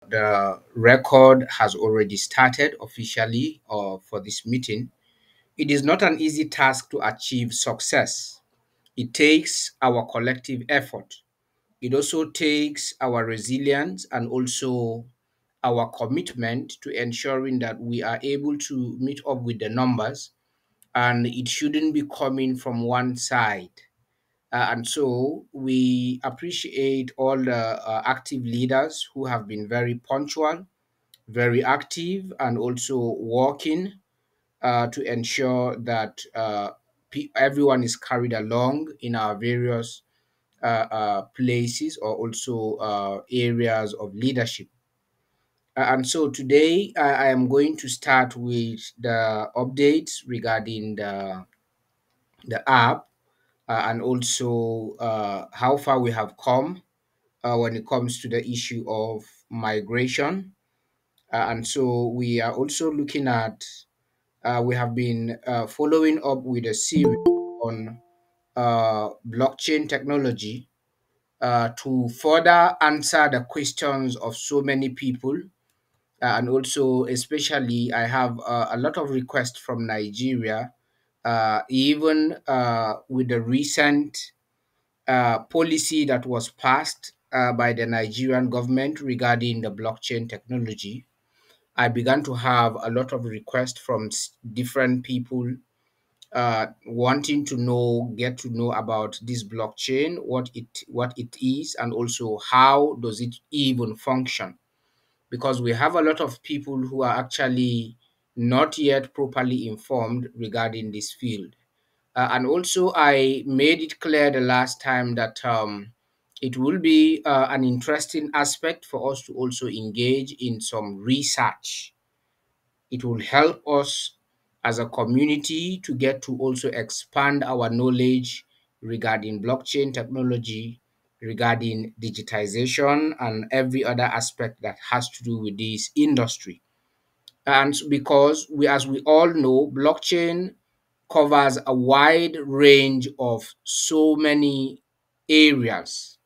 the record has already started officially for this meeting. It is not an easy task to achieve success. It takes our collective effort. It also takes our resilience and also our commitment to ensuring that we are able to meet up with the numbers, and it shouldn't be coming from one side. And so we appreciate all the active leaders who have been very punctual, very active, and also working to ensure that everyone is carried along in our various places or also areas of leadership. And so today I am going to start with the updates regarding the app, and also how far we have come when it comes to the issue of migration. And so we are also looking at, we have been following up with a series on blockchain technology to further answer the questions of so many people. And also, especially, I have a lot of requests from Nigeria, even with the recent policy that was passed by the Nigerian government regarding the blockchain technology. I began to have a lot of requests from different people wanting to know, get to know about this blockchain, what it is, and also how does it even function. Because we have a lot of people who are actually not yet properly informed regarding this field. And also, I made it clear the last time that it will be an interesting aspect for us to also engage in some research. It will help us as a community to get to also expand our knowledge regarding blockchain technology, regarding digitization, and every other aspect that has to do with this industry. And because as we all know, blockchain covers a wide range of so many areas,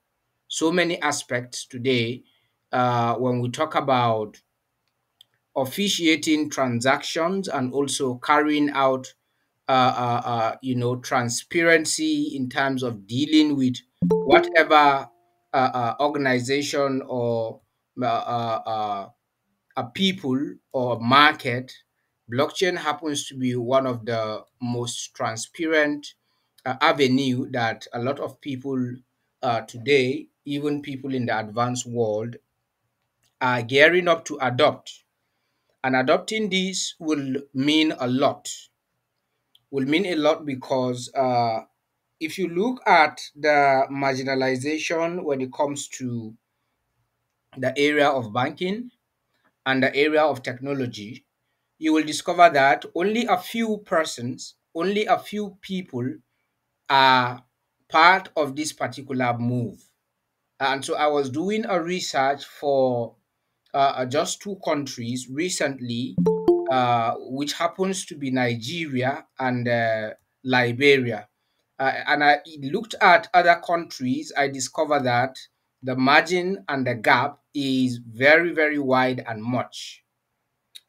so many aspects today. When we talk about officiating transactions and also carrying out transparency in terms of dealing with whatever organization or a people or market, blockchain happens to be one of the most transparent avenue that a lot of people today, even people in the advanced world, are gearing up to adopt. And adopting this will mean a lot because if you look at the marginalization when it comes to the area of banking and the area of technology, you will discover that only a few persons, only a few people are part of this particular move. And so I was doing a research for just two countries recently, which happens to be Nigeria and Liberia. And I looked at other countries, I discovered that the margin and the gap is very, very wide and much.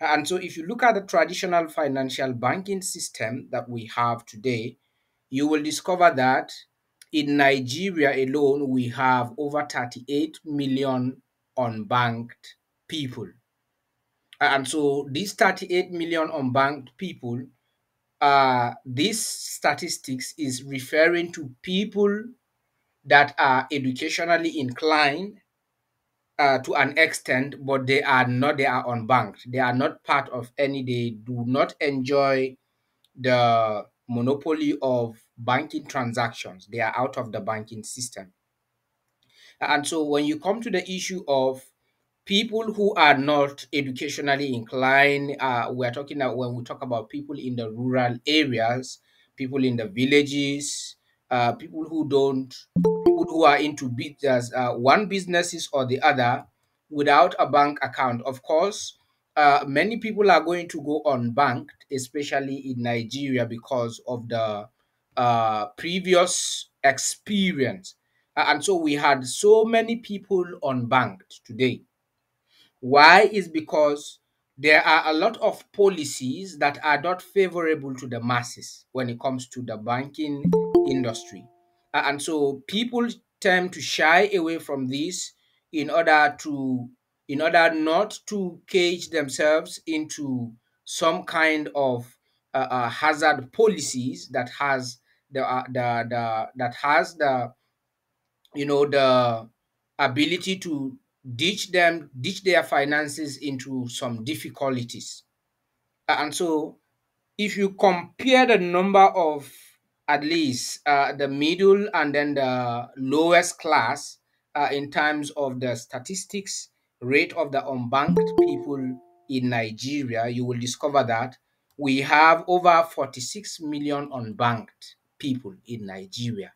And so, if you look at the traditional financial banking system that we have today, you will discover that in Nigeria alone, we have over 38 million unbanked people. And so, these 38 million unbanked people, this statistics is referring to people that are educationally inclined to an extent, but they are unbanked. They are not part of any, they do not enjoy the monopoly of banking transactions. They are out of the banking system. And so when you come to the issue of people who are not educationally inclined, we're talking about when we talk about people in the rural areas, people in the villages, people who don't, people who are into business, one businesses or the other without a bank account. Of course, many people are going to go unbanked, especially in Nigeria, because of the previous experience. And so we had so many people unbanked today. Why is because there are a lot of policies that are not favorable to the masses when it comes to the banking industry. And so people tend to shy away from this in order to in order not to cage themselves into some kind of hazard policies that has the that has the the ability to ditch their finances into some difficulties. And so if you compare the number of at least the middle and then the lowest class in terms of the statistics rate of the unbanked people in Nigeria, you will discover that we have over 46 million unbanked people in Nigeria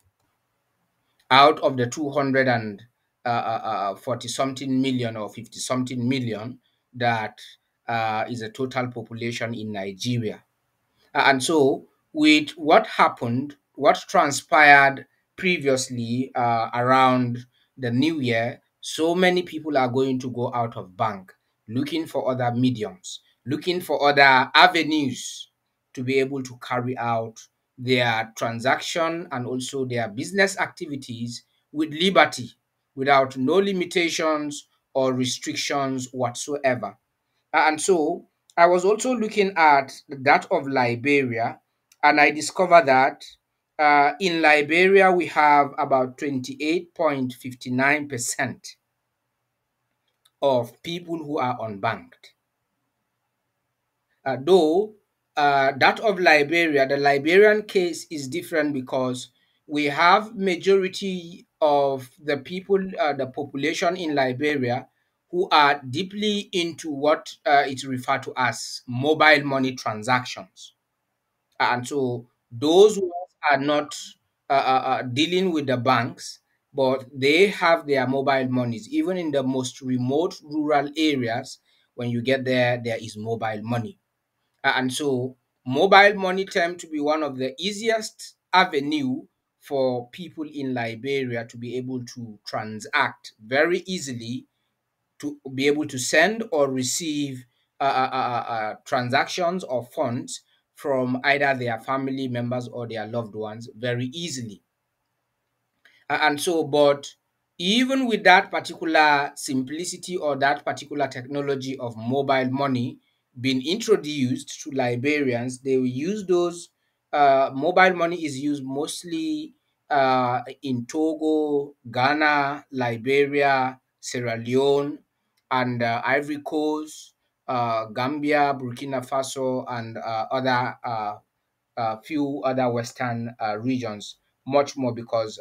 out of the 240 something million or 50 something million that is a total population in Nigeria. And so, with what happened, what transpired previously around the new year, so many people are going to go out of bank, looking for other mediums, looking for other avenues to be able to carry out their transaction and also their business activities with liberty, without no limitations or restrictions whatsoever. And so I was also looking at that of Liberia, and I discovered that in Liberia we have about 28.59% of people who are unbanked. Though that of Liberia, the Liberian case is different because we have majority of the people, the population in Liberia, who are deeply into what is referred to as mobile money transactions. And so those ones are not dealing with the banks, but they have their mobile monies. Even in the most remote rural areas, when you get there, there is mobile money. And so mobile money tend to be one of the easiest avenue for people in Liberia to be able to transact very easily, to be able to send or receive transactions or funds from either their family members or their loved ones very easily. And so, but even with that particular simplicity or that particular technology of mobile money being introduced to Liberians, they will use those. Mobile money is used mostly in Togo, Ghana, Liberia, Sierra Leone, and Ivory Coast, Gambia, Burkina Faso, and other few other Western regions, much more because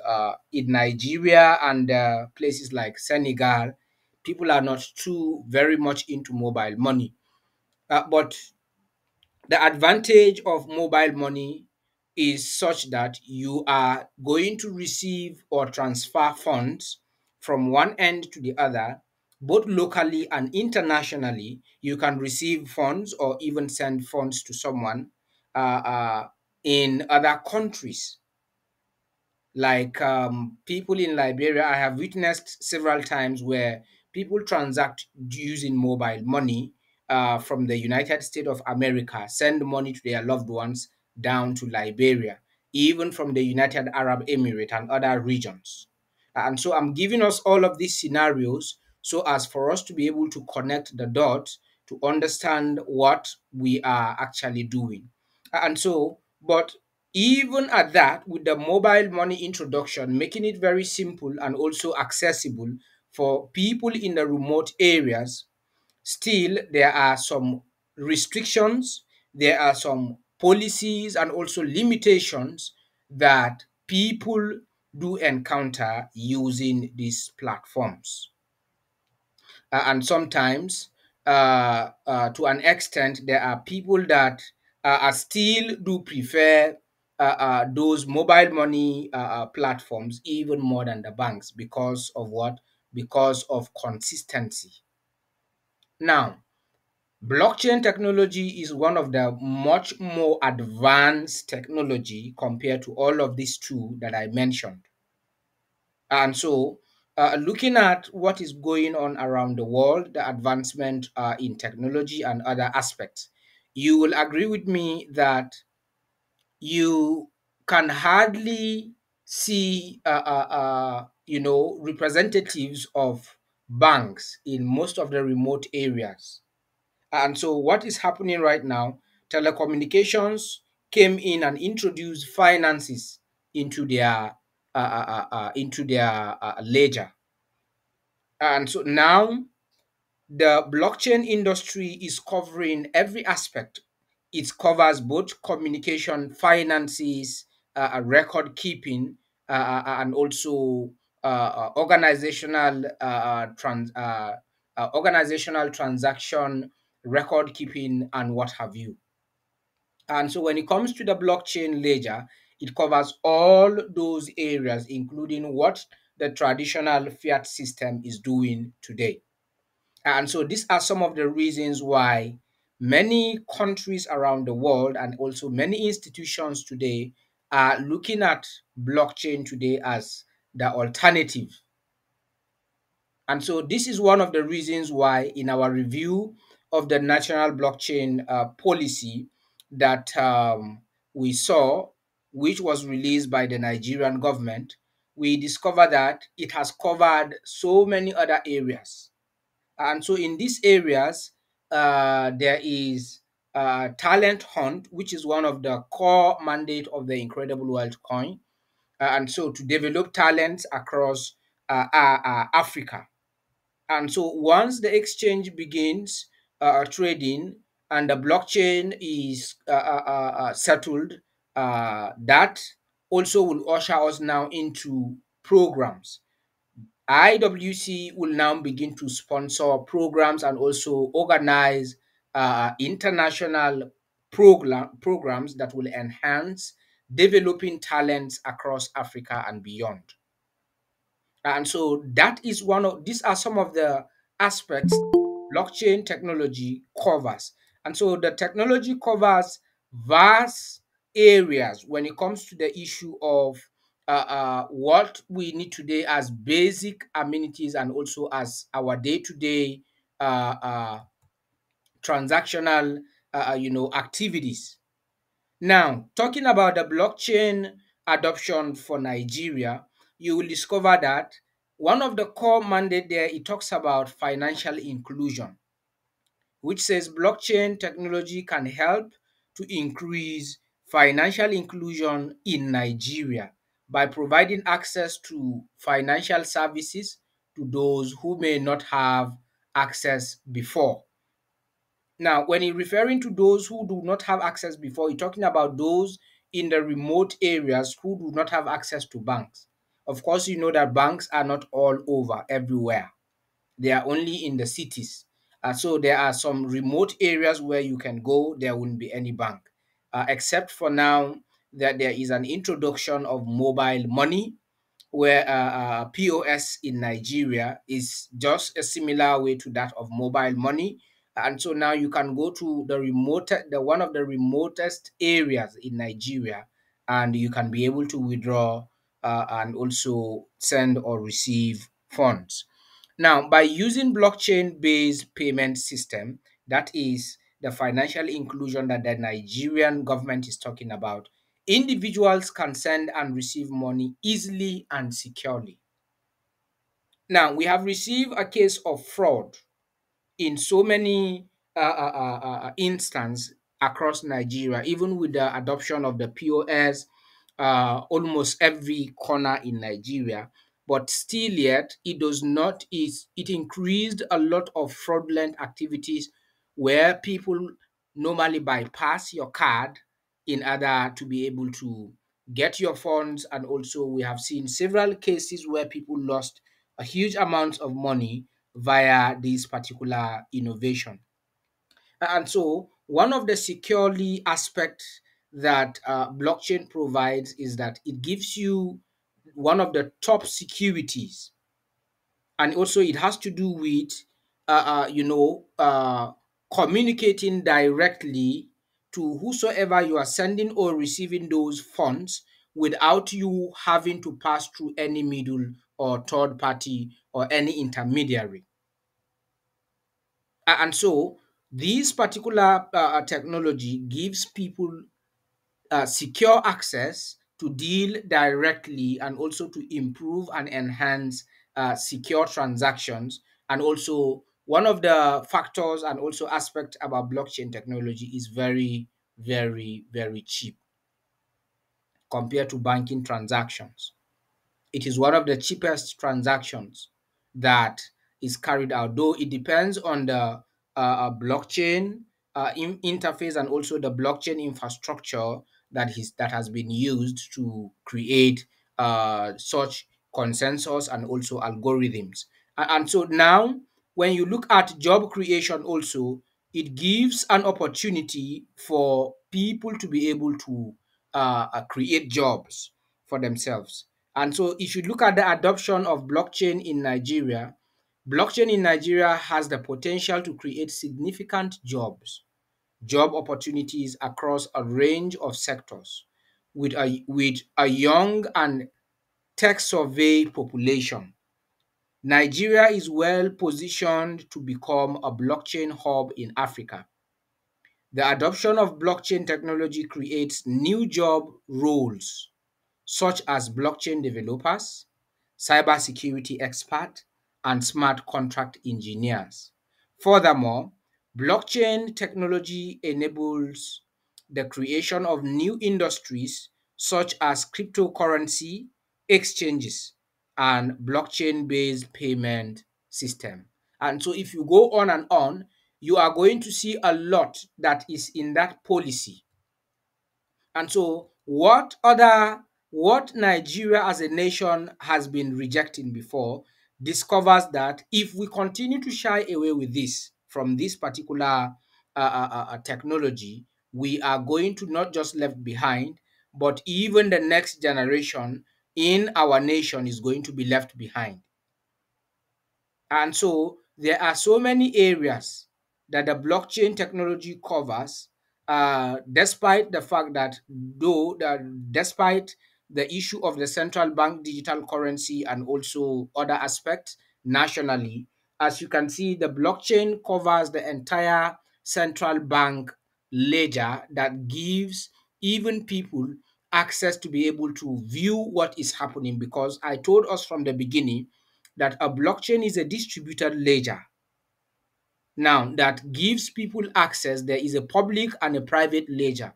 in Nigeria and places like Senegal, people are not too very much into mobile money. But the advantage of mobile money is such that you are going to receive or transfer funds from one end to the other, both locally and internationally. You can receive funds or even send funds to someone in other countries. Like people in Liberia, I have witnessed several times where people transact using mobile money from the United States of America, send money to their loved ones down to Liberia, even from the United Arab Emirates and other regions. And so I'm giving us all of these scenarios so as for us to be able to connect the dots to understand what we are actually doing. And so, but even at that, with the mobile money introduction, making it very simple and also accessible for people in the remote areas, still there are some restrictions, there are some policies and also limitations that people do encounter using these platforms. And sometimes to an extent there are people that are still do prefer those mobile money platforms even more than the banks because of what? Because of consistency. Now, blockchain technology is one of the much more advanced technology compared to all of these two that I mentioned. And so Looking at what is going on around the world, the advancement in technology and other aspects, you will agree with me that you can hardly see, representatives of banks in most of the remote areas. And so, what is happening right now? Telecommunications came in and introduced finances into their ledger, and so now the blockchain industry is covering every aspect. It covers both communication, finances, record keeping, and also organizational transaction, record keeping, and what have you. And so when it comes to the blockchain ledger, it covers all those areas, including what the traditional fiat system is doing today. And so these are some of the reasons why many countries around the world and also many institutions today are looking at blockchain today as the alternative. And so this is one of the reasons why in our review of the national blockchain policy that we saw, which was released by the Nigerian government, we discovered that it has covered so many other areas. And so in these areas, there is talent hunt, which is one of the core mandate of the Incredible World Coin. And so to develop talents across Africa. And so once the exchange begins trading and the blockchain is settled, that also will usher us now into programs. IWC will now begin to sponsor programs and also organize international programs that will enhance developing talents across Africa and beyond. And so that is one of these are some of the aspects blockchain technology covers. And so the technology covers vast areas when it comes to the issue of what we need today as basic amenities and also as our day-to-day uh, uh, transactional activities. Now, talking about the blockchain adoption for Nigeria, you will discover that one of the core mandate there, it talks about financial inclusion, which says blockchain technology can help to increase financial inclusion in Nigeria by providing access to financial services to those who may not have access before. Now, when he's referring to those who do not have access before, he's talking about those in the remote areas who do not have access to banks. Of course, you know that banks are not all over everywhere. They are only in the cities. So there are some remote areas where you can go, there wouldn't be any bank. Except for now that there is an introduction of mobile money where POS in Nigeria is just a similar way to that of mobile money. And so now you can go to the one of the remotest areas in Nigeria, and you can be able to withdraw and also send or receive funds. Now, by using blockchain-based payment system, that is the financial inclusion that the Nigerian government is talking about, individuals can send and receive money easily and securely. Now, we have received a case of fraud in so many instances across Nigeria, even with the adoption of the POS, almost every corner in Nigeria. But still yet, it does not, it increased a lot of fraudulent activities where people normally bypass your card in order to be able to get your funds. And also, we have seen several cases where people lost a huge amount of money via this particular innovation. And so, one of the securely aspects that blockchain provides is that it gives you one of the top securities, and also it has to do with communicating directly to whosoever you are sending or receiving those funds without you having to pass through any middle or third party or any intermediary. And so this particular technology gives people secure access to deal directly and also to improve and enhance secure transactions. And also, one of the factors and also aspect about blockchain technology is very, very, very cheap compared to banking transactions. It is one of the cheapest transactions that is carried out, though it depends on the blockchain interface and also the blockchain infrastructure that has been used to create such consensus and also algorithms. And so now, when you look at job creation, also, it gives an opportunity for people to be able to create jobs for themselves. And so if you look at the adoption of blockchain in Nigeria has the potential to create significant job opportunities across a range of sectors with a young and tech survey population. Nigeria is well positioned to become a blockchain hub in Africa. The adoption of blockchain technology creates new job roles such as blockchain developers, cybersecurity experts, and smart contract engineers. Furthermore, blockchain technology enables the creation of new industries such as cryptocurrency exchanges and blockchain-based payment system. And so if you go on, you are going to see a lot that is in that policy. And so what Nigeria as a nation has been rejecting before discovers that if we continue to shy away with this from this particular technology, we are going to not just left behind, but even the next generation in our nation is going to be left behind. And so there are so many areas that the blockchain technology covers, despite the fact that despite the issue of the central bank digital currency and also other aspects nationally, as you can see, the blockchain covers the entire central bank ledger that gives even people access to be able to view what is happening, because I told us from the beginning that a blockchain is a distributed ledger now that gives people access. There is a public and a private ledger.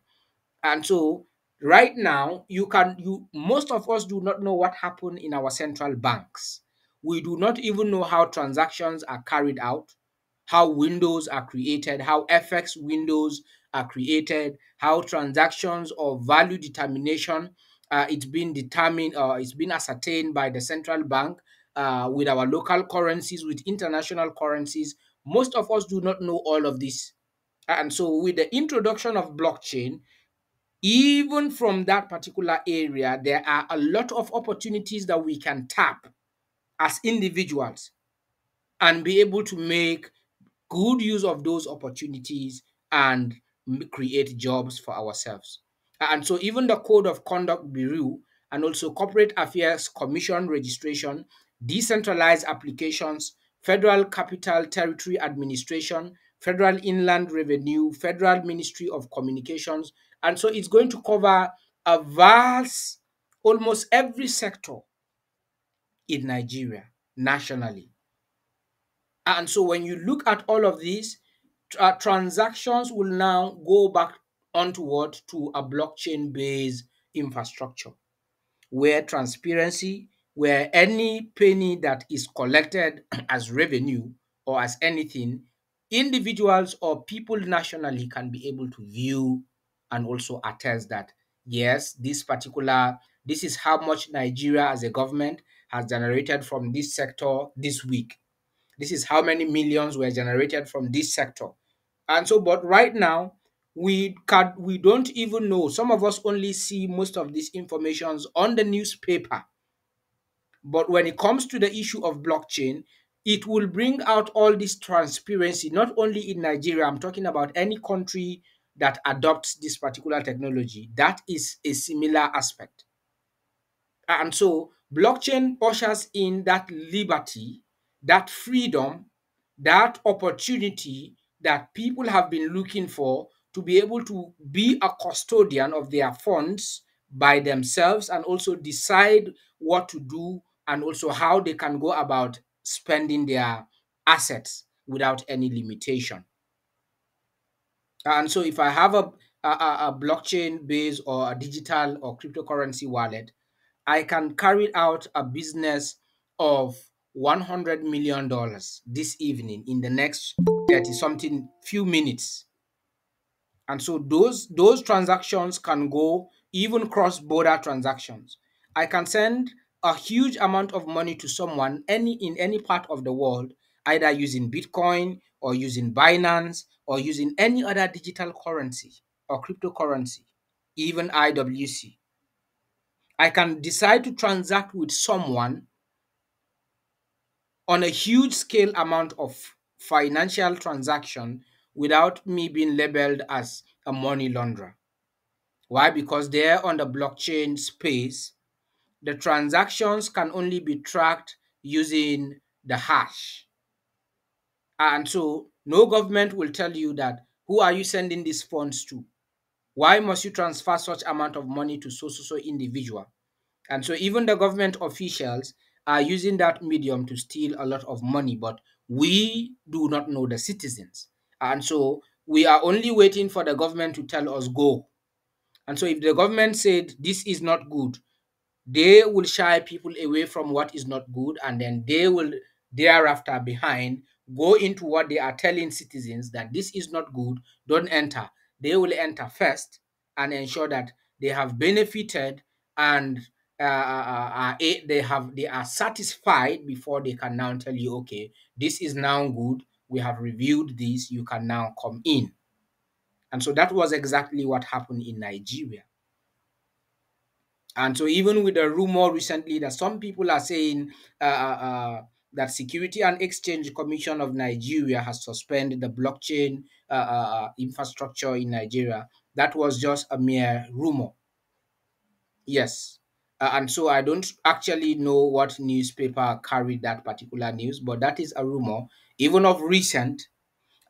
And so right now, you most of us do not know what happened in our central banks. We do not even know how transactions are carried out, how windows are created, how FX windows are created, how transactions of value determination it's been determined or it's been ascertained by the central bank with our local currencies, with international currencies. Most of us do not know all of this. And so with the introduction of blockchain, even from that particular area, there are a lot of opportunities that we can tap as individuals and be able to make good use of those opportunities and create jobs for ourselves. And so even the Code of Conduct Bureau and also Corporate Affairs Commission registration, decentralized applications, Federal Capital Territory Administration, Federal Inland Revenue, Federal Ministry of Communications. And so it's going to cover a vast, almost every sector in Nigeria nationally. And so when you look at all of these, transactions will now go back onto what? To a blockchain-based infrastructure where transparency, where any penny that is collected as revenue or as anything, individuals or people nationally can be able to view and also attest that yes, this is how much Nigeria as a government has generated from this sector this week. This is how many millions were generated from this sector. And so, but right now, we don't even know. Some of us only see most of these informations on the newspaper. But when it comes to the issue of blockchain, it will bring out all this transparency, not only in Nigeria, I'm talking about any country that adopts this particular technology. That is a similar aspect. And so Blockchain ushers in that liberty, that freedom, that opportunity that people have been looking for to be able to be a custodian of their funds by themselves and also decide what to do and also how they can go about spending their assets without any limitation. And so if I have a blockchain based or a digital or cryptocurrency wallet, I can carry out a business of $100 million this evening in the next 30 something few minutes. And so those transactions can go even cross border transactions. I can send a huge amount of money to someone in any part of the world, either using Bitcoin or using Binance or using any other digital currency or cryptocurrency, even IWC. I can decide to transact with someone on a huge scale amount of financial transaction without me being labeled as a money launderer. Why? Because there on the blockchain space, the transactions can only be tracked using the hash. And so no government will tell you that who are you sending these funds to? Why must you transfer such amount of money to so individual? And so even the government officials are using that medium to steal a lot of money, but we do not know the citizens. And so we are only waiting for the government to tell us go. And so if the government said this is not good, they will shy people away from what is not good, and then they will thereafter behind go into what they are telling citizens that this is not good, don't enter. They will enter first and ensure that they have benefited and they are satisfied before they can now tell you, okay, this is now good, we have reviewed this, you can now come in. And so that was exactly what happened in Nigeria. And so even with the rumor recently that some people are saying that Security and Exchange Commission of Nigeria has suspended the blockchain infrastructure in Nigeria, that was just a mere rumor. Yes. And so I don't actually know what newspaper carried that particular news, but that is a rumor. Even of recent,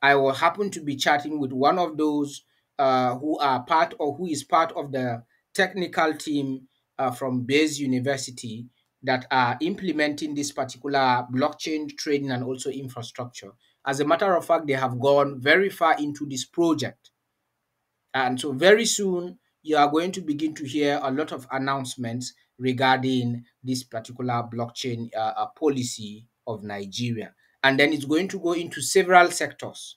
I will happen to be chatting with one of those who are part or who is part of the technical team from Bayes University that are implementing this particular blockchain trading and also infrastructure. As a matter of fact, they have gone very far into this project. And so very soon, you are going to begin to hear a lot of announcements regarding this particular blockchain policy of Nigeria. And then it's going to go into several sectors.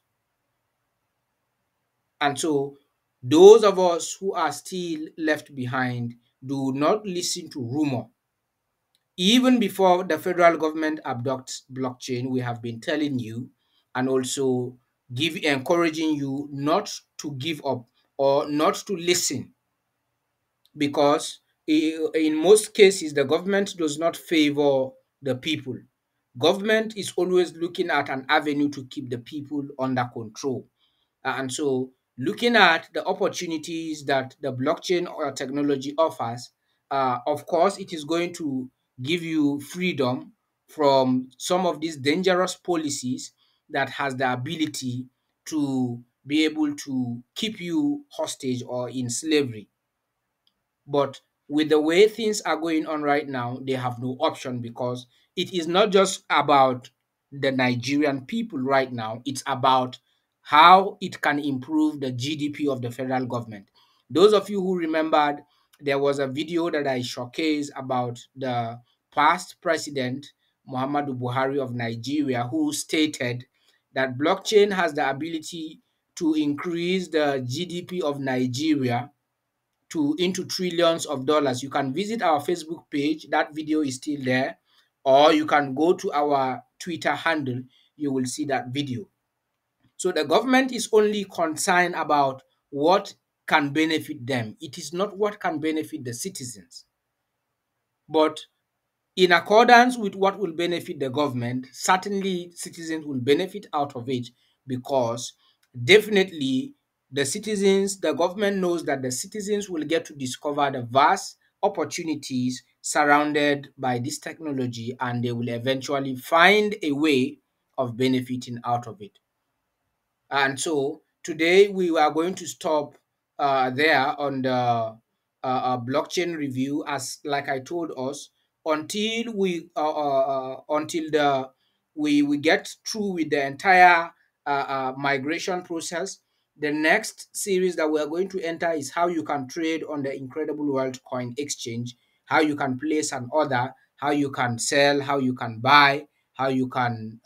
And so those of us who are still left behind, do not listen to rumor. Even before the federal government adopts blockchain, we have been telling you and also encouraging you not to give up or not to listen, because in most cases the government does not favor the people. Government is always looking at an avenue to keep the people under control. And so, looking at the opportunities that the blockchain or technology offers, of course, it is going to give you freedom from some of these dangerous policies that has the ability to be able to keep you hostage or in slavery. But with the way things are going on right now, they have no option, because it is not just about the Nigerian people right now, it's about how it can improve the GDP of the federal government. Those of you who remembered, there was a video that I showcased about the past president, Muhammadu Buhari of Nigeria, who stated that blockchain has the ability to increase the GDP of Nigeria to into trillions of dollars. You can visit our Facebook page, that video is still there, or you can go to our Twitter handle, you will see that video. So the government is only concerned about what can benefit them. It is not what can benefit the citizens. But in accordance with what will benefit the government, certainly citizens will benefit out of it, because definitely the government knows that the citizens will get to discover the vast opportunities surrounded by this technology, and they will eventually find a way of benefiting out of it. And so today we are going to stop there on the blockchain review, as like I told us, until we get through with the entire migration process. The next series that we are going to enter is how you can trade on the Incredible World Coin Exchange, how you can place an order, how you can sell, how you can buy, how you can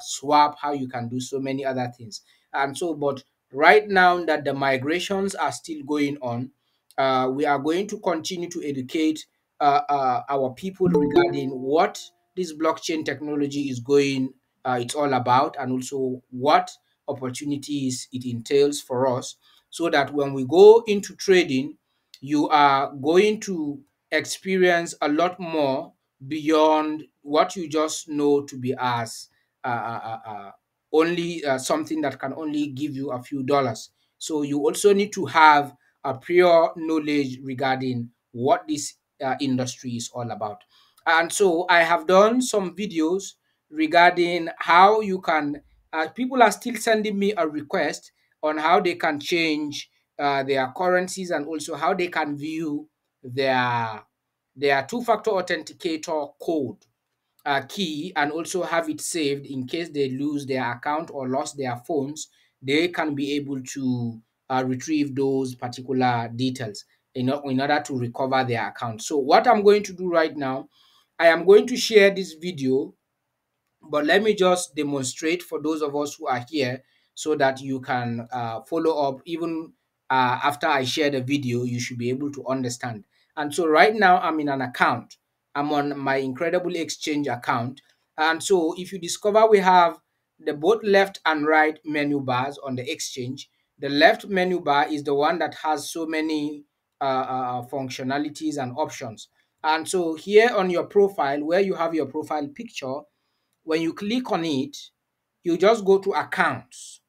swap, how you can do so many other things. And so, but right now that the migrations are still going on, we are going to continue to educate our people regarding what this blockchain technology is going, it's all about, and also what opportunities it entails for us, so that when we go into trading, you are going to experience a lot more beyond what you just know to be as uh, uh, uh, uh, only something that can only give you a few dollars. So you also need to have a prior knowledge regarding what this industry is all about. And so I have done some videos regarding how you can, people are still sending me a request on how they can change their currencies, and also how they can view their two-factor authenticator code key, and also have it saved in case they lose their account or lost their phones. They can be able to retrieve those particular details in order to recover their account. So what I'm going to do right now, I am going to share this video, but let me just demonstrate for those of us who are here, so that you can follow up. Even after I share the video, you should be able to understand. And so right now I'm in an account. I'm on my Incredible Exchange account. And so if you discover, we have the both left and right menu bars on the exchange. The left menu bar is the one that has so many functionalities and options. And so here on your profile, where you have your profile picture, when you click on it, you just go to accounts.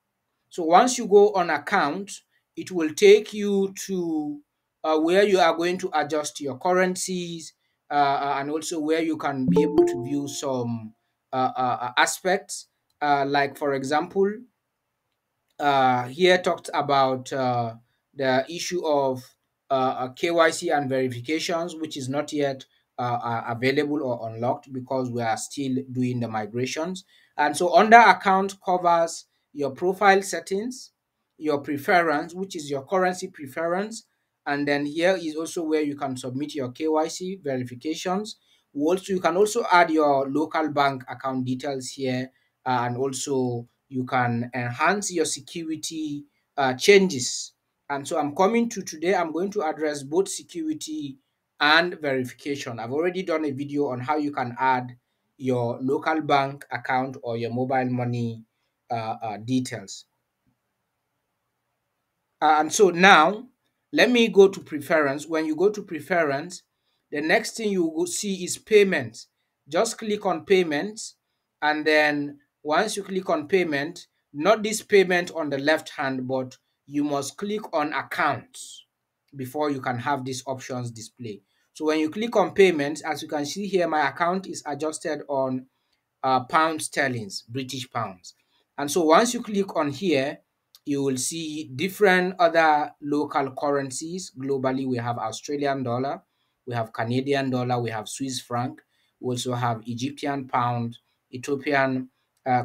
So once you go on account, it will take you to where you are going to adjust your currencies, and also where you can be able to view some aspects, like for example, here talked about the issue of KYC and verifications, which is not yet available or unlocked because we are still doing the migrations. And so under account covers your profile settings, your preference, which is your currency preference. And then here is also where you can submit your KYC verifications. You can also add your local bank account details here, and also you can enhance your security changes. And so I'm coming to today, I'm going to address both security and verification. I've already done a video on how you can add your local bank account or your mobile money details. And so now, let me go to preference. When you go to preference, the next thing you will see is payments. Just click on payments, and then once you click on payment, not this payment on the left hand, but you must click on accounts before you can have these options display. So when you click on payments, as you can see here, my account is adjusted on pound sterlings, British pounds. And so once you click on here, you will see different other local currencies. Globally, we have Australian dollar, we have Canadian dollar, we have Swiss franc, we also have Egyptian pound, Ethiopian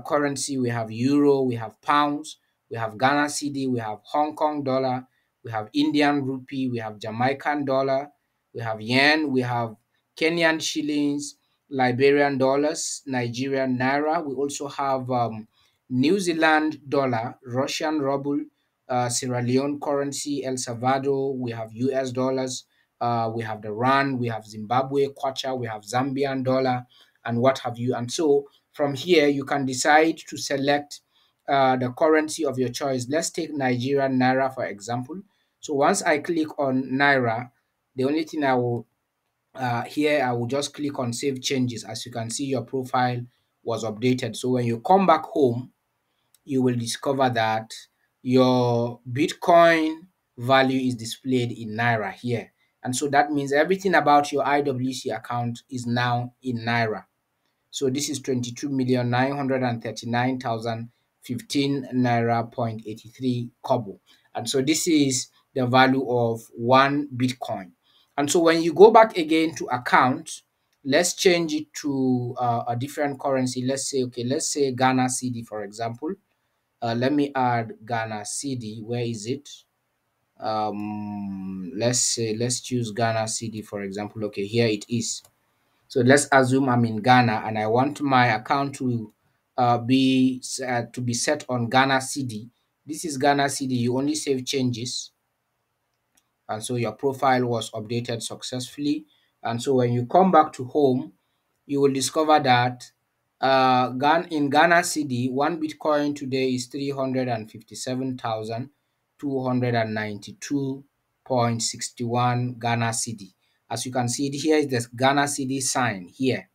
currency, we have euro, we have pounds, we have Ghana cedi, we have Hong Kong dollar, we have Indian rupee, we have Jamaican dollar, we have yen, we have Kenyan shillings, Liberian dollars, Nigerian naira. We also have New Zealand dollar, Russian ruble, Sierra Leone currency, El Salvador. We have US dollars. We have the rand. We have Zimbabwe kwacha. We have Zambian dollar, and what have you. And so from here, you can decide to select the currency of your choice. Let's take Nigerian naira for example. So once I click on naira, the only thing I will here I will just click on save changes. As you can see, your profile was updated. So when you come back home, you will discover that your Bitcoin value is displayed in Naira here. And so that means everything about your IWC account is now in Naira. So this is 22,939,015 Naira point 83 kobo. And so this is the value of one Bitcoin. And so when you go back again to account, let's change it to a different currency. Let's say, okay, let's say Ghana CD, for example. Let me add Ghana CD. Where is it? Let's say, let's choose Ghana CD, for example. Okay, here it is. So let's assume I'm in Ghana and I want my account to be set on Ghana CD. This is Ghana CD. You only save changes, and so your profile was updated successfully. And so when you come back to home, you will discover that in Ghana CD, one Bitcoin today is 357,292.61 Ghana CD. As you can see, here is the Ghana CD sign here.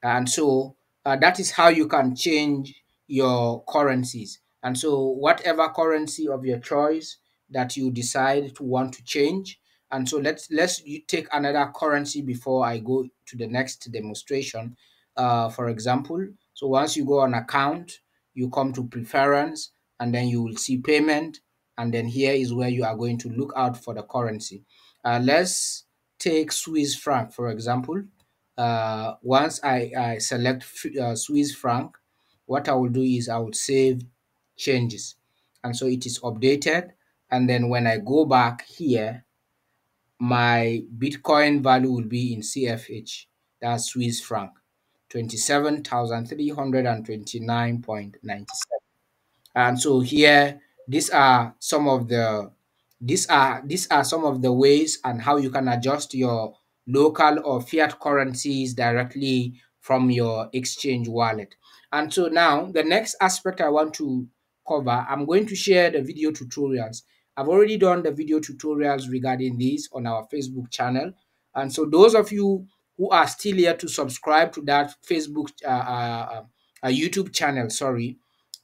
And so that is how you can change your currencies. And so whatever currency of your choice that you decide to want to change. And so let's you take another currency before I go to the next demonstration. For example, so once you go on account, you come to preference, and then you will see payment, and then here is where you are going to look out for the currency. Let's take Swiss franc, for example. Once I select Swiss franc, what I will do is I will save changes. And so it is updated. And then when I go back here, my Bitcoin value will be in CFH, that's Swiss franc, 27,329.97. And so here, these are some of the these are some of the ways and how you can adjust your local or fiat currencies directly from your exchange wallet. And so now the next aspect I want to cover, I'm going to share the video tutorials. I've already done the video tutorials regarding this on our Facebook channel. And so those of you who are still here to subscribe to that Facebook YouTube channel, sorry,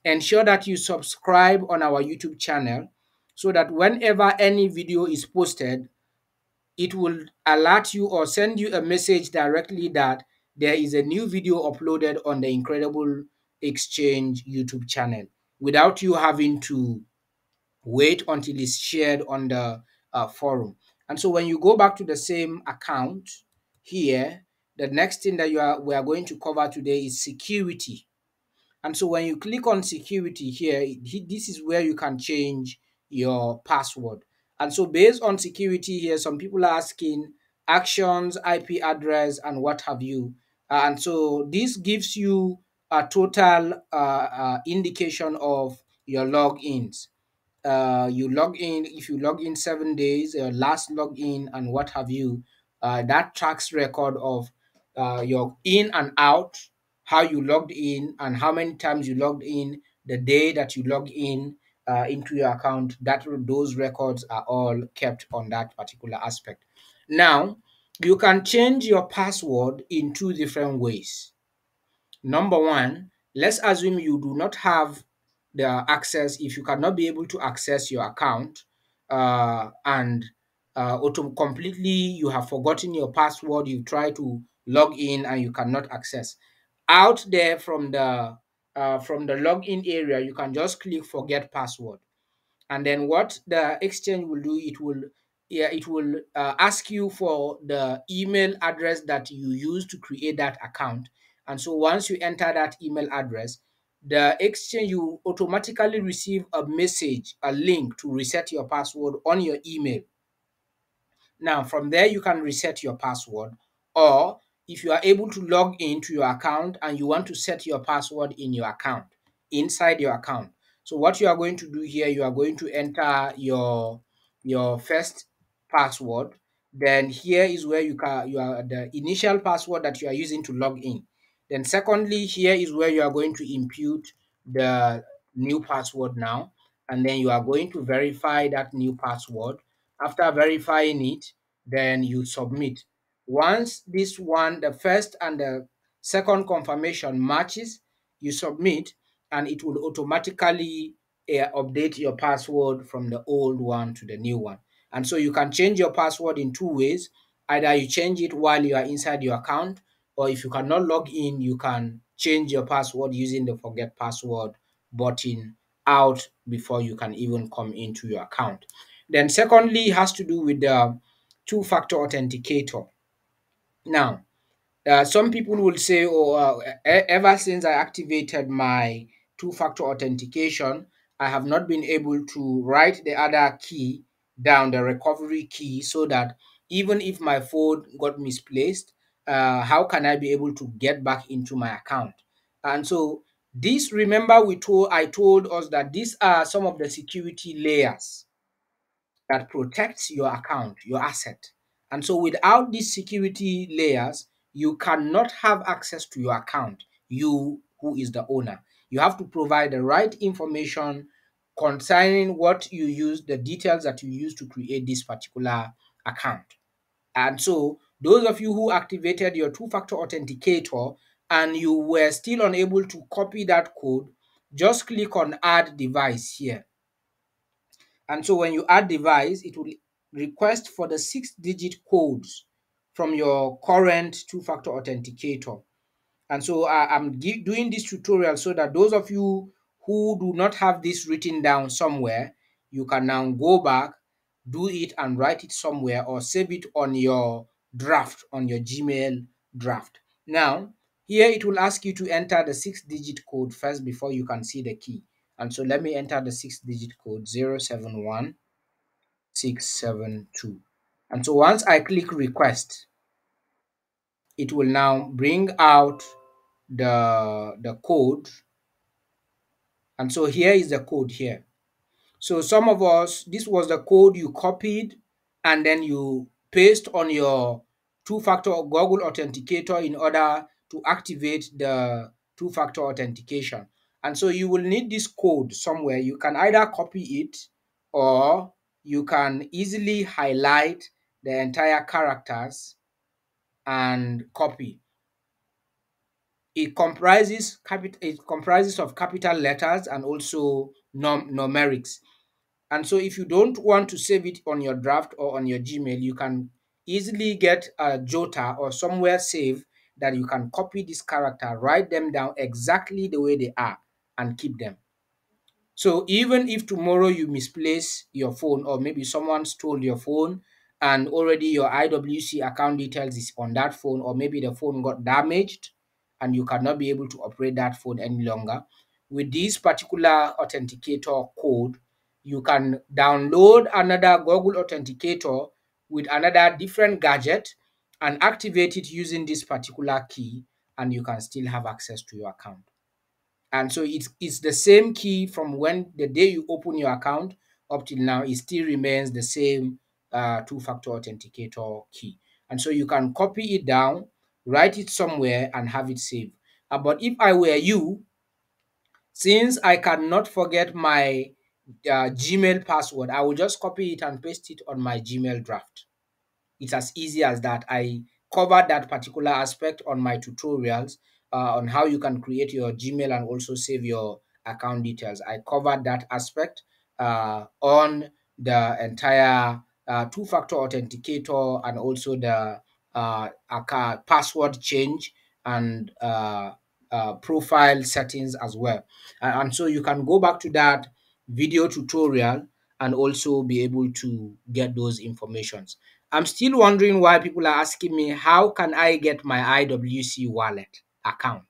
ensure that you subscribe on our YouTube channel so that whenever any video is posted, it will alert you or send you a message directly that there is a new video uploaded on the Incredible Exchange YouTube channel without you having to wait until it's shared on the forum. And so when you go back to the same account here, the next thing that we are going to cover today is security. And so when you click on security here, this is where you can change your password. And so based on security here, some people are asking actions, IP address, and what have you. And so this gives you a total indication of your logins. You log in, if you log in 7 days, last login, and what have you, that tracks record of your in and out, how you logged in, and how many times you logged in, the day that you log in into your account. That those records are all kept on that particular aspect. Now, you can change your password in two different ways. Number one, let's assume you do not have the access, if you cannot be able to access your account and completely you have forgotten your password, you try to log in and you cannot access. Out there from the login area, you can just click forget password. And then what the exchange will do, it will ask you for the email address that you use to create that account. And so once you enter that email address, the exchange, you automatically receive a message, a link to reset your password on your email. Now, from there, you can reset your password, or if you are able to log into your account and you want to set your password in your account, inside your account. So what you are going to do here, you are going to enter your first password. Then here is where you are the initial password that you are using to log in. Then secondly, here is where you are going to impute the new password now, and then you are going to verify that new password. After verifying it, then you submit. Once this one, the first and the second confirmation matches, you submit, and it will automatically update your password from the old one to the new one. And so you can change your password in two ways. Either you change it while you are inside your account, or if you cannot log in, you can change your password using the forget password button out before you can even come into your account. Then secondly, it has to do with the two-factor authenticator. Now, some people will say, oh, ever since I activated my two-factor authentication, I have not been able to write the other key down, the recovery key, so that even if my phone got misplaced, how can I be able to get back into my account? And so this, remember, I told us that these are some of the security layers that protects your account, your asset. And so without these security layers, you cannot have access to your account, you who is the owner. You have to provide the right information concerning what you use, the details that you use to create this particular account. And so those of you who activated your two-factor authenticator and you were still unable to copy that code, just click on add device here. And so when you add device, it will request for the 6-digit codes from your current two-factor authenticator. And so I'm doing this tutorial so that those of you who do not have this written down somewhere, you can now go back, do it and write it somewhere or save it on your draft, on your Gmail draft. Now, here it will ask you to enter the 6-digit code first before you can see the key. And so let me enter the 6-digit code 071672. And so once I click request, it will now bring out the code. And so here is the code here. So some of us, this was the code you copied and then you paste on your two-factor Google Authenticator in order to activate the two-factor authentication. And so you will need this code somewhere. You can either copy it or you can easily highlight the entire characters and copy. It comprises of capital letters and also numerics. And so if you don't want to save it on your draft or on your Gmail, you can easily get a Jota or somewhere safe that you can copy this character, write them down exactly the way they are, and keep them. So even if tomorrow you misplace your phone or maybe someone stole your phone and already your IWC account details is on that phone, or maybe the phone got damaged and you cannot be able to operate that phone any longer, with this particular authenticator code, you can download another Google Authenticator with another different gadget and activate it using this particular key, and you can still have access to your account. And so it's the same key from when the day you open your account up till now. It still remains the same two-factor authenticator key. And so you can copy it down, write it somewhere, and have it saved. But if I were you, since I cannot forget my Gmail password, I will just copy it and paste it on my Gmail draft. It's as easy as that. I covered that particular aspect on my tutorials on how you can create your Gmail and also save your account details. I covered that aspect on the entire two-factor authenticator and also the password change and profile settings as well. And so you can go back to that video tutorial and also be able to get those informations. I'm still wondering why people are asking me, how can I get my IWC wallet account?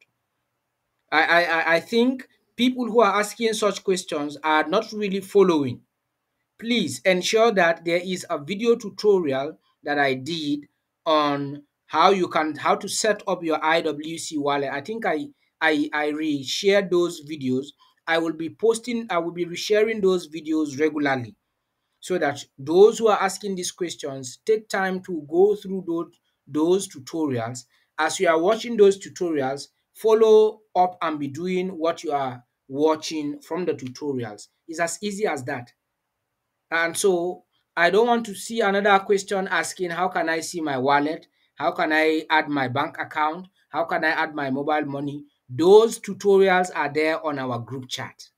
I think people who are asking such questions are not really following. Please ensure that there is a video tutorial that I did on how to set up your IWC wallet. I think I re-shared those videos. I will be resharing those videos regularly, so that those who are asking these questions take time to go through those tutorials. As you are watching those tutorials, follow up and be doing what you are watching from the tutorials. It's as easy as that. And so I don't want to see another question asking, how can I see my wallet? How can I add my bank account? How can I add my mobile money? Those tutorials are there on our group chat.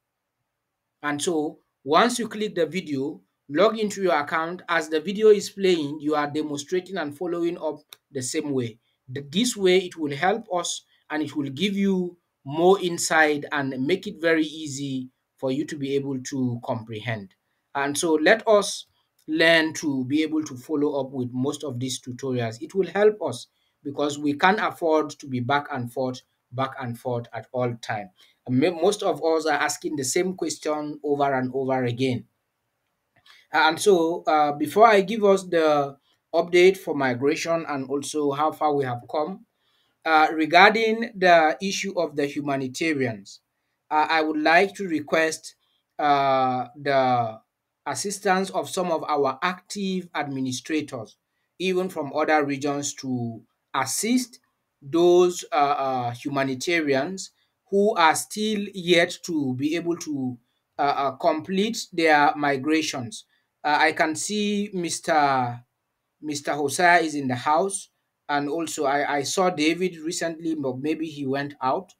And so once you click the video, log into your account. As the video is playing, you are demonstrating and following up the same way. This way, it will help us and it will give you more insight and make it very easy for you to be able to comprehend. And so let us learn to be able to follow up with most of these tutorials. It will help us because we can't afford to be back and forth at all time. And most of us are asking the same question over and over again. And so, before I give us the update for migration and also how far we have come, regarding the issue of the humanitarians, I would like to request the assistance of some of our active administrators, even from other regions, to assist those humanitarians who are still yet to be able to complete their migrations. I can see Mr. Hosea is in the house, and also I saw David recently, but maybe he went out.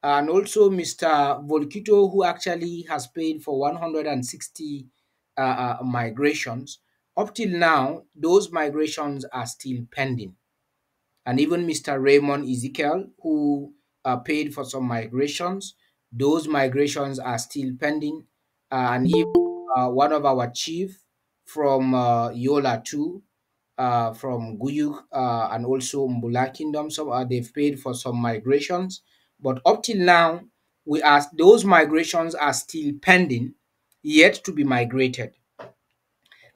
And also Mr. Volkito, who actually has paid for 160 migrations. Up till now, those migrations are still pending. And even Mr. Raymond Ezekiel, who paid for some migrations, those migrations are still pending. And even one of our chief from Yola too, from Guyuk and also Mbula Kingdom, so they've paid for some migrations. But up till now, those migrations are still pending, yet to be migrated.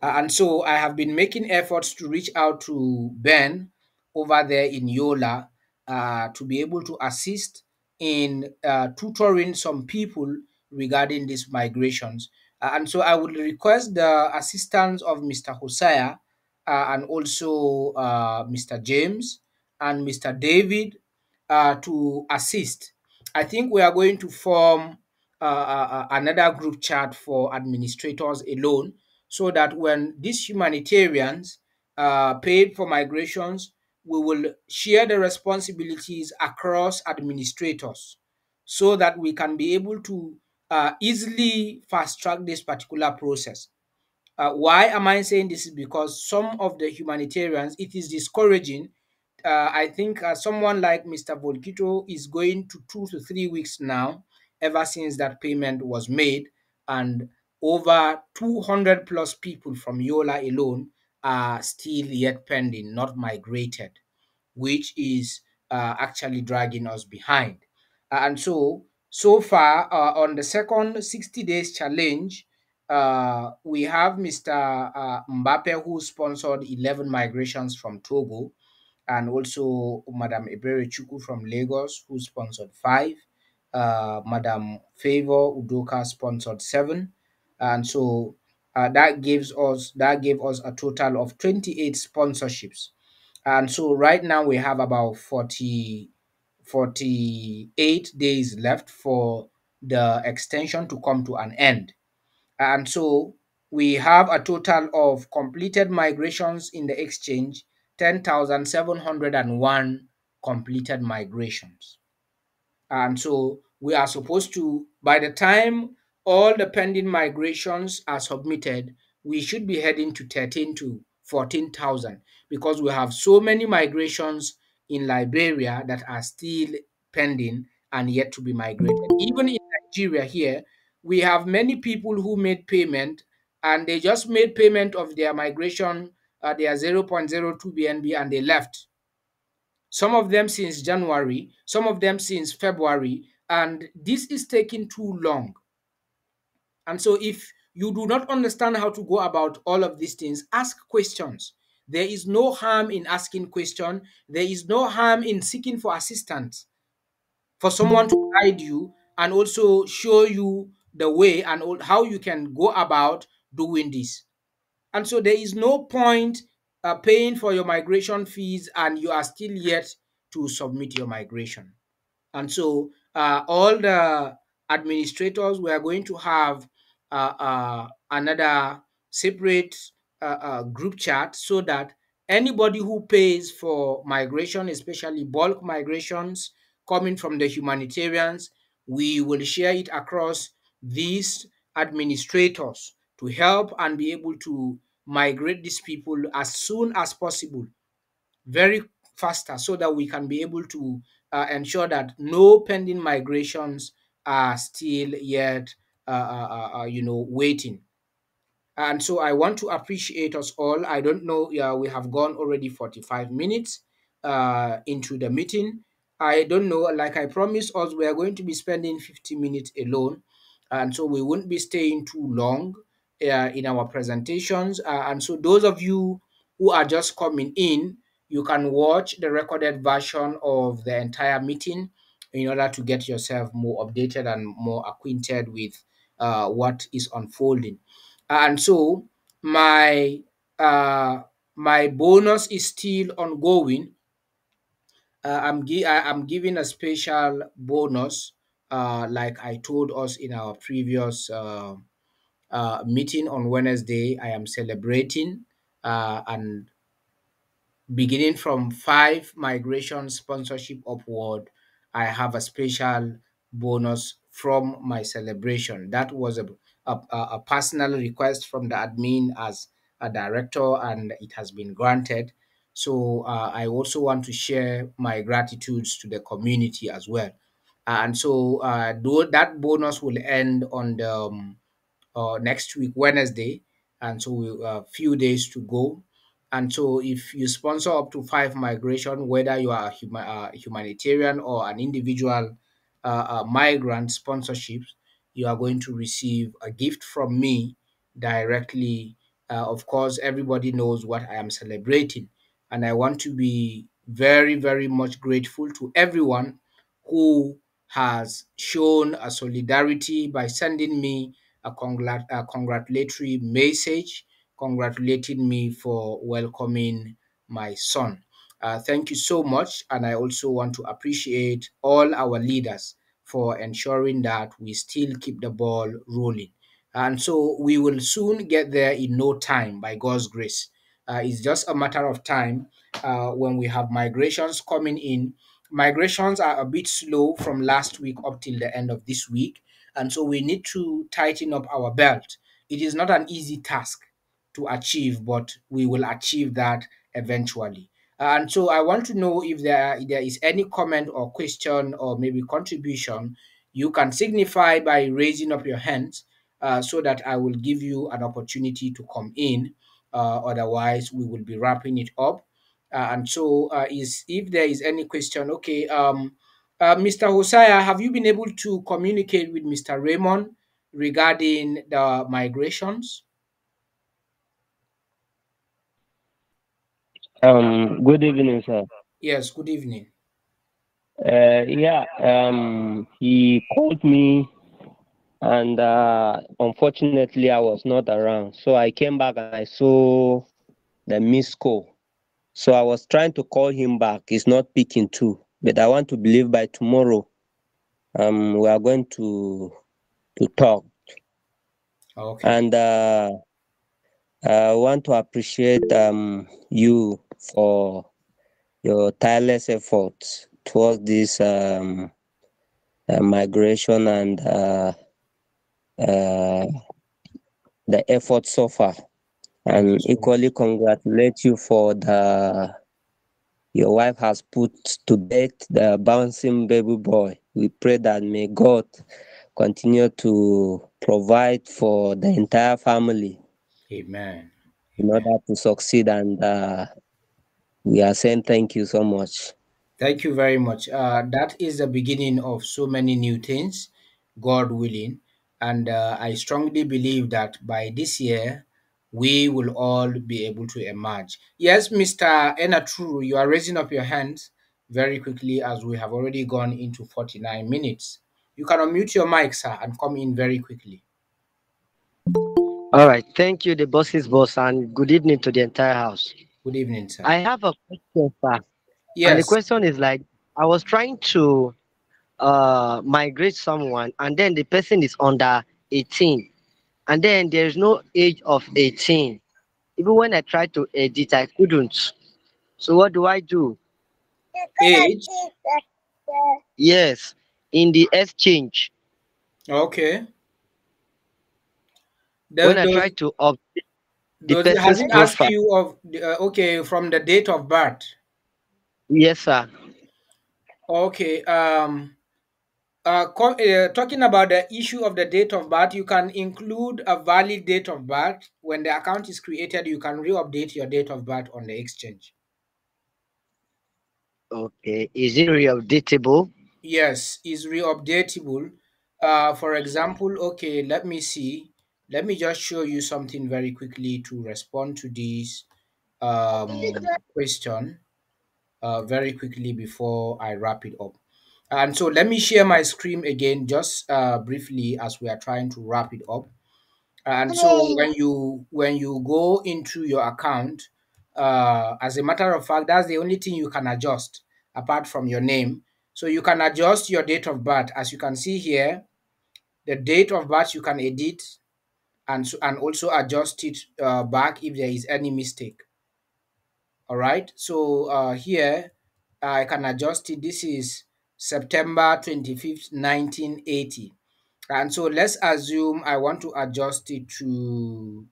And so I have been making efforts to reach out to Ben over there in Yola to be able to assist in tutoring some people regarding these migrations. And so I would request the assistance of Mr. Hosea and also Mr. James and Mr. David to assist. I think we are going to form another group chat for administrators alone, so that when these humanitarians paid for migrations, we will share the responsibilities across administrators so that we can be able to easily fast track this particular process. Why am I saying this? Is because some of the humanitarians, it is discouraging. I think someone like Mr. Volkito is going to 2 to 3 weeks now, ever since that payment was made, and over 200 plus people from Yola alone are still yet pending, not migrated, which is actually dragging us behind. And so, so far on the second 60 days challenge, we have Mr. Mbappe, who sponsored 11 migrations from Togo, and also Madam Ebere Chuku from Lagos, who sponsored 5. Madam Favor Udoka sponsored 7. And so that gave us a total of 28 sponsorships. And so right now we have about 48 days left for the extension to come to an end. And so we have a total of completed migrations in the exchange, 10,701 completed migrations. And so we are supposed to, by the time all the pending migrations are submitted, we should be heading to 13 to 14,000, because we have so many migrations in Liberia that are still pending and yet to be migrated. Even in Nigeria here, we have many people who made payment, and they just made payment of their migration, their 0.02 BNB, and they left. Some of them since January, some of them since February, and this is taking too long. And so if you do not understand how to go about all of these things, ask questions. There is no harm in asking questions. There is no harm in seeking for assistance, for someone to guide you and also show you the way and how you can go about doing this. And so there is no point paying for your migration fees and you are still yet to submit your migration. And so all the administrators, we are going to have another separate group chat, so that anybody who pays for migration, especially bulk migrations coming from the humanitarians, we will share it across these administrators to help and be able to migrate these people as soon as possible, very faster, so that we can be able to ensure that no pending migrations are still yet waiting. And so I want to appreciate us all. I don't know, yeah, we have gone already 45 minutes into the meeting. I don't know, like I promised us, we are going to be spending 50 minutes alone. And so we won't be staying too long in our presentations. And so those of you who are just coming in, you can watch the recorded version of the entire meeting in order to get yourself more updated and more acquainted with what is unfolding. And so my my bonus is still ongoing. I'm giving a special bonus, like I told us in our previous meeting on Wednesday. I am celebrating, and beginning from 5 migration sponsorship upward, I have a special bonus from my celebration. That was a personal request from the admin as a director, and it has been granted. So I also want to share my gratitudes to the community as well. And so though that bonus will end on the next week, Wednesday, and so we a few days to go. And so, if you sponsor up to 5 migration, whether you are a humanitarian or an individual migrant sponsorships, you are going to receive a gift from me directly. Of course, everybody knows what I am celebrating, and I want to be very, very much grateful to everyone who has shown a solidarity by sending me a congratulatory message congratulating me for welcoming my son. Thank you so much. And I also want to appreciate all our leaders for ensuring that we still keep the ball rolling. And so we will soon get there in no time by God's grace. It's just a matter of time when we have migrations coming in. Migrations are a bit slow from last week up till the end of this week. And so we need to tighten up our belt. It is not an easy task to achieve, but we will achieve that eventually. And so I want to know if there is any comment or question or maybe contribution you can signify by raising up your hands so that I will give you an opportunity to come in. Otherwise, we will be wrapping it up. And so, is if there is any question, okay. Mr. Hosea, have you been able to communicate with Mr. Raymond regarding the migrations? Good evening, sir. Yes, good evening. Yeah, he called me, and unfortunately, I was not around. So I came back and I saw the missed call. So I was trying to call him back. He's not picking too. But I want to believe by tomorrow, we are going to talk. Okay. And I want to appreciate you for your tireless efforts towards this migration and uh, the effort so far, Thank you and so equally much. congratulate you for the your wife has put to bed the bouncing baby boy. We pray that may God continue to provide for the entire family Amen. in Amen. order to succeed, and we are saying thank you so much. Thank you very much. That is the beginning of so many new things, God willing. And I strongly believe that by this year, we will all be able to emerge. Yes, Mr. Enaturu, you are raising up your hands very quickly as we have already gone into 49 minutes. You can unmute your mic, sir, and come in very quickly. All right. Thank you, the boss's boss, and good evening to the entire house. Good evening, sir. I have a question, sir. And the Yes. question is like, I was trying to migrate someone, and then the person is under 18, and then there's no age of 18. Even when I tried to edit, I couldn't. So what do I do? Age. Yes, in the exchange. Okay. When I Does try to update the has person's it asked profile. you of okay, from the date of birth? Yes, sir. Okay. Talking about the issue of the date of birth, you can include a valid date of birth. When the account is created, you can re-update your date of birth on the exchange. Okay. Is it re-updatable? Yes, is re-updatable. For example, okay, let me see. Let me just show you something very quickly to respond to this question very quickly before I wrap it up. And so let me share my screen again, just briefly, as we are trying to wrap it up. And so when you go into your account, as a matter of fact, that's the only thing you can adjust apart from your name. So you can adjust your date of birth. As you can see here, the date of birth you can edit, and also adjust it back if there is any mistake. All right. So here I can adjust it. This is September 25th, 1980. And so let's assume I want to adjust it to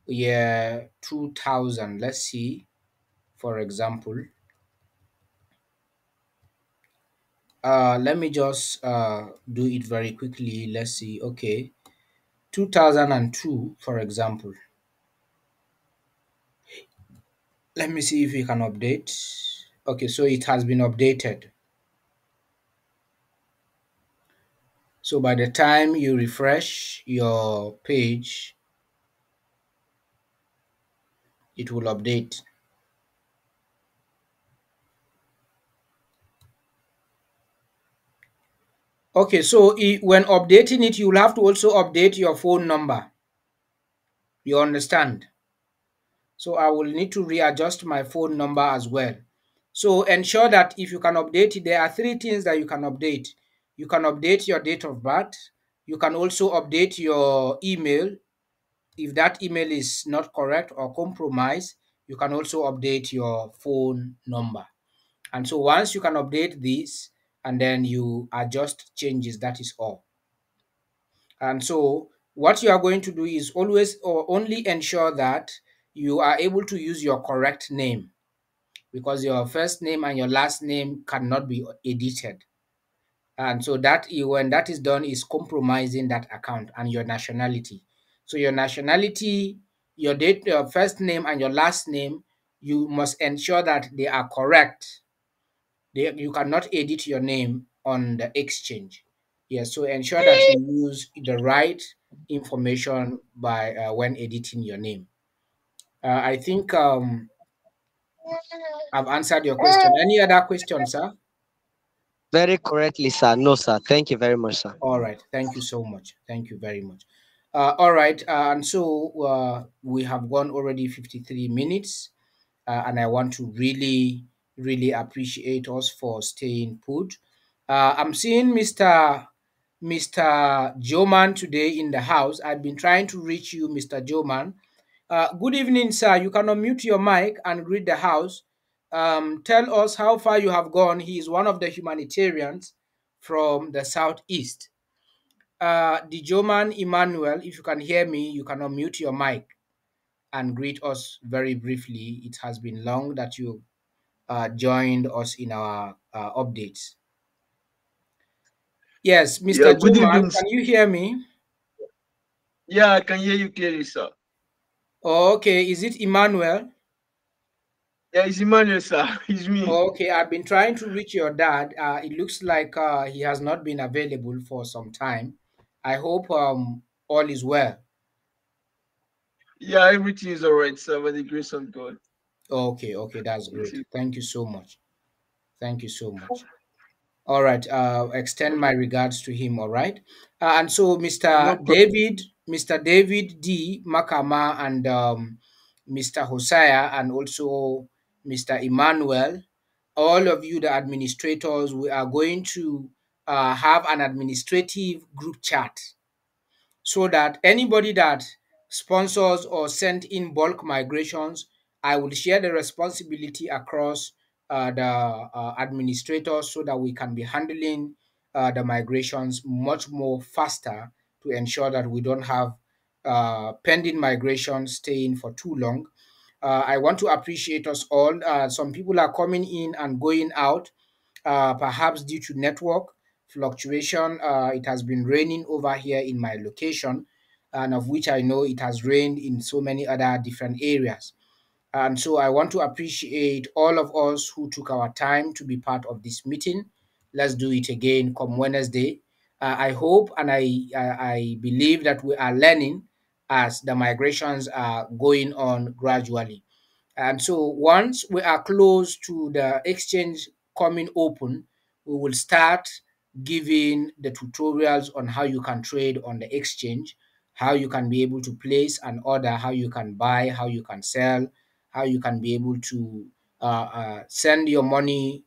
year 2000. Let's see, for example. Let me just do it very quickly. Let's see. Okay. 2002, for example. Let me see if we can update. Okay, so it has been updated. So by the time you refresh your page, it will update. Okay, so when updating it, you'll have to also update your phone number. You understand? So I will need to readjust my phone number as well. So ensure that if you can update it, there are three things that you can update. You can update your date of birth. You can also update your email. If that email is not correct or compromised, you can also update your phone number. And so once you can update this and then you adjust changes, that is all. And so what you are going to do is always or only ensure that you are able to use your correct name, because your first name and your last name cannot be edited. And so that when that is done is compromising that account, and your nationality. So your nationality, your date, your first name and your last name, you must ensure that they are correct. You cannot edit your name on the exchange. Yes, so ensure that you use the right information by when editing your name. I think I've answered your question. Any other questions, sir? Very correctly, sir. No, sir. Thank you very much, sir. All right. Thank you so much. Thank you very much. All right. And so we have gone already 53 minutes. And I want to really appreciate us for staying put. I'm seeing Mr. Joman today in the house. I've been trying to reach you, Mr. Joman. Good evening, sir. You can unmute your mic and greet the house. Tell us how far you have gone. He is one of the humanitarians from the southeast. Dijoman Emmanuel, if you can hear me, you can unmute your mic and greet us very briefly. It has been long that you joined us in our updates. Yes, Mr. Yeah, good Joman, evening. can you hear me? Yeah, I can hear you clearly, sir. Okay, is it Emmanuel? Yeah, it's Emmanuel, sir. It's me. Okay, I've been trying to reach your dad. It looks like he has not been available for some time. I hope all is well. Yeah, everything is all right, sir, by the grace of God. Okay, that's Thank great. you. Thank you so much. Thank you so much. All right. Extend my regards to him. All right. And so, No problem. Mr. David D. Makama, and Mr. Hosea, and also Mr. Emmanuel, all of you, the administrators, we are going to have an administrative group chat, so that anybody that sponsors or sent in bulk migrations, I will share the responsibility across the administrators, so that we can be handling the migrations much more faster, to ensure that we don't have pending migration staying for too long. I want to appreciate us all. Some people are coming in and going out, perhaps due to network fluctuation. It has been raining over here in my location, and of which I know it has rained in so many other different areas. And so I want to appreciate all of us who took our time to be part of this meeting. Let's do it again come Wednesday. I hope and I believe that we are learning as the migrations are going on gradually. And so once we are close to the exchange coming open, we will start giving the tutorials on how you can trade on the exchange, how you can be able to place an order, how you can buy, how you can sell, how you can be able to send your money,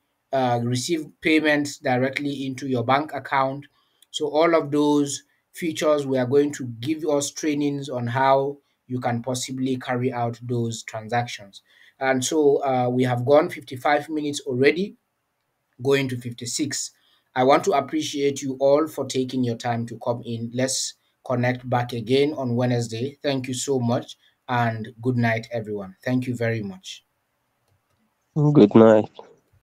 receive payments directly into your bank account. So all of those features, we are going to give us trainings on how you can possibly carry out those transactions. And so we have gone 55 minutes already, going to 56. I want to appreciate you all for taking your time to come in. Let's connect back again on Wednesday. Thank you so much and good night, everyone. Thank you very much. Good night.